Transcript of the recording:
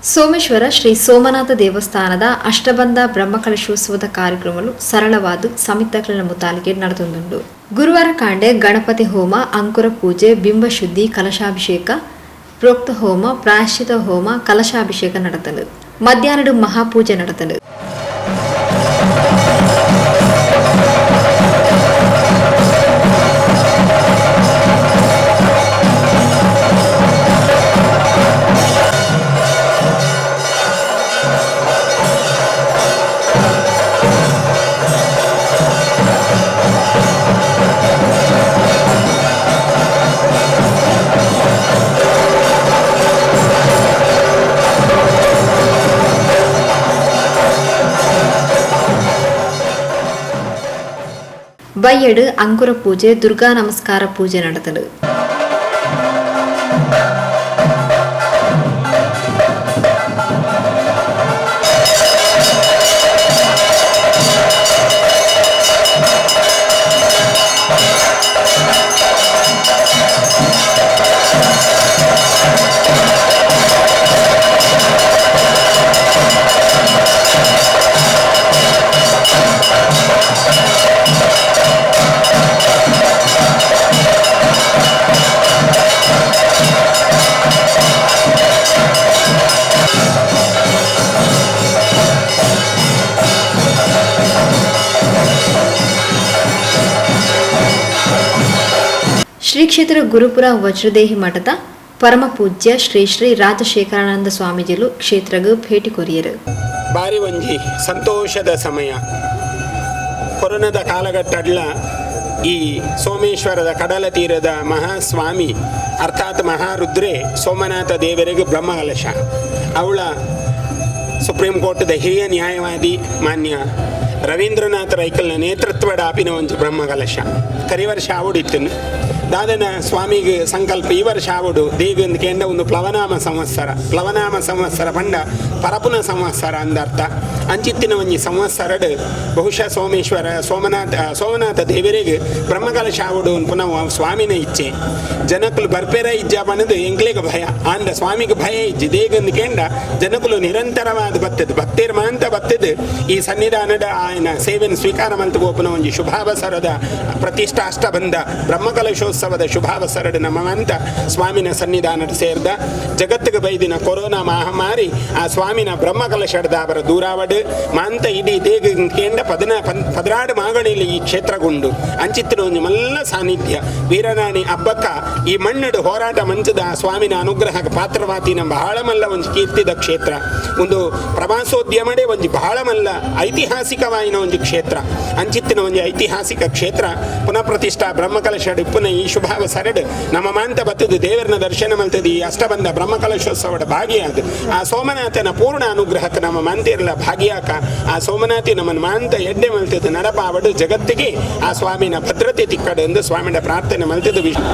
ಸೋಮೇಶ್ವರ ಶ್ರೀ ಸೋಮನಾಥ ದೇವಸ್ಥಾನದ ಅಷ್ಟಬಂಧ ಬ್ರಹ್ಮಕಲಶೋತ್ಸವದ ಕಾರ್ಯಕ್ರಮಗಳು ಸರಳವಾದ ಸಮಿತಿಗಳ ಮುತಾಲಿಕೆ ನಡೆದುಂಡು. ಗುರುವಾರ ಕಾಂಡೆ ಗಣಪತಿ ಹೋಮ, ಅಂಕುರ ಪೂಜೆ, ಬಿಂಬ ಶುದ್ಧಿ, ಕಲಶಾಭಿಷೇಕ, ಪ್ರೋಕ್ತ ಹೋಮ, ಪ್ರಾಯಶ್ಚಿತ ಹೋಮ, ಕಲಶಾಭಿಷೇಕ ನಡೆದನು. ಮಧ್ಯಾಹ್ನ ಮಹಾಪೂಜೆ ನಡೆದನು. ಬಯ್ಯಡು ಅಂಕುರ ಪೂಜೆ, ದುರ್ಗಾ ನಮಸ್ಕಾರ ಪೂಜೆ ನಡೆದಳು. ಶ್ರೀ ಕ್ಷೇತ್ರ ಗುರುಪುರ ವಜ್ರದೇಹಿ ಮಠದ ಪರಮ ಪೂಜ್ಯ ಶ್ರೀ ಶ್ರೀ ರಾಜಶೇಖರಾನಂದ ಸ್ವಾಮೀಜಿಲು ಕ್ಷೇತ್ರಗೂ ಭೇಟಿ ಕೊರಿಯರು. ಬಾರಿ ಒಂಜಿ ಸಂತೋಷದ ಸಮಯ. ಕೊರೋನಾದ ಕಾಲಘಟ್ಟಡ್ಲ ಈ ಸೋಮೇಶ್ವರದ ಕಡಲ ತೀರದ ಮಹಾಸ್ವಾಮಿ ಅರ್ಥಾತ್ ಮಹಾರುದ್ರೆ ಸೋಮನಾಥ ದೇವರಿಗೆ ಬ್ರಹ್ಮಕಲಶ ಅವಳ ಸುಪ್ರೀಂ ಕೋರ್ಟ್ದ ಹಿರಿಯ ನ್ಯಾಯವಾದಿ ಮಾನ್ಯ ರವೀಂದ್ರನಾಥ ರೈಕಲ್ನ ನೇತೃತ್ವದ ಆಪಿನ ಒಂದು ಬ್ರಹ್ಮಕಲಶ ಕರಿ ವರ್ಷ ಆವುಡಿತ್ತು. ದಾದನ ಸ್ವಾಮಿಗೆ ಸಂಕಲ್ಪ ಈ ವರ್ಷ ಆವುಡು ದೇಗಂದು ಕೆಂಡ ಒಂದು ಪ್ಲವನಾಮ ಸಂವತ್ಸರ ಪಂಡ ಪರಪುನ ಸಂವತ್ಸರ ಅಂದರ್ಥ. ಅಂಚಿತ್ತಿನ ಒಂಜಿ ಸಂವತ್ಸರಡ್ ಬಹುಶಃ ಸೋಮನಾಥ ದೇವರಿಗೆ ಬ್ರಹ್ಮಕಲಶ ಆವುಡು ಪುನಃ ಸ್ವಾಮಿನ ಇಚ್ಛೆ. ಜನಕುಲು ಬರ್ಪೆರ ಇಜ್ಜ ಪಣದು ಎಂಕ್ಲೆಗೆ ಭಯ ಆಂಡ ಸ್ವಾಮಿಗೆ ಭಯ ಇಜ್ಜಿ ದೇಗಂದು ಕೆಂಡ ಜನಕುಲು ನಿರಂತರವಾದ ಬತ್ತದು ಭಕ್ತಿರ್ ಮಾಂತ ಬತ್ತದು ಈ ಸನ್ನಿಧಾನದ ಆಯನ ಸೇವೆಯನ್ನು ಸ್ವೀಕಾರ ಮಂತ ಗೋಪನ ಒಂಜಿ ಶುಭಾವಸರದ ಪ್ರತಿಷ್ಠಾ ಅಷ್ಟಬಂಧ ಬ್ರಹ್ಮಕಲಶೋತ್ಸವದ ಶುಭಾವಸರಡ್ ನಮ್ಮಂತ ಸ್ವಾಮಿನ ಸನ್ನಿಧಾನದ ಸೇರ್ದ ಜಗತ್ತಿಗೆ ಬೈದಿನ ಕೊರೋನಾ ಮಹಾಮಾರಿ ಆ ಸ್ವಾಮಿನ ಬ್ರಹ್ಮಕಲಶದ ಅವರ ದೂರಾವಡ್ ಮಾಂತ ಇಡೀ ದೇಗ ಕೇಂದ್ರ ಪದರಾಡು ಮಾಗಣಿಲಿ ಈ ಕ್ಷೇತ್ರಗೊಂಡು ಅಂಚಿತ್ತಿನ ಒಂದು ಮಲ್ಲ ಸಾನ್ನಿಧ್ಯ ವೀರರಾಣಿ ಹಬ್ಬಕ್ಕ ಈ ಮಣ್ಣಡು ಹೋರಾಟ ಮಂಚದ ಸ್ವಾಮಿನ ಅನುಗ್ರಹಕ್ಕೆ ಪಾತ್ರವಾತಿನ ಬಹಳ ಮಲ್ಲ ಒಂದು ಕೀರ್ತಿದ ಕ್ಷೇತ್ರ. ಒಂದು ಪ್ರವಾಸೋದ್ಯಮಡೆ ಒಂದು ಬಹಳ ಮಲ್ಲ ಐತಿಹಾಸಿಕವಾಯಿನ ಒಂದು ಕ್ಷೇತ್ರ. ಅಂಚಿತ್ತಿನ ಒಂದು ಐತಿಹಾಸಿಕ ಕ್ಷೇತ್ರ ಪುನಃ ಪ್ರತಿಷ್ಠಾ ಬ್ರಹ್ಮಕಲಶಡ್ ಪುನಃ ಈ ಶುಭಾವಸರಡ್ ನಮ್ಮ ಮಾಂತ ಬತ್ತದು ದೇವರನ ದರ್ಶನ ಮಲ್ತದು ಈ ಅಷ್ಟಬಂಧ ಬ್ರಹ್ಮಕಲಶೋತ್ಸವದ ಭಾಗಿಯಾದ ಆ ಸೋಮನಾಥನ ಪೂರ್ಣ ಅನುಗ್ರಹಕ್ಕೆ ನಮ್ಮ ಮಾಂತಿರಲ್ಲ ಭಾಗಿಯಾಕ ಆ ಸೋಮನಾಥಿ ನಮ್ಮನ್ನು ಮಾಂತ ಎಡ್ಡೆ ಮಲ್ತದ್ದು ನಡಪಾವಡು ಜಗತ್ತಿಗೆ ಆ ಸ್ವಾಮಿನ ಭದ್ರತೆ ತಿಕ್ಕಡು ಎಂದು ಸ್ವಾಮಿನ ಪ್ರಾರ್ಥನೆ ಮಲ್ತದ್ದು ವಿಷ್ಣು.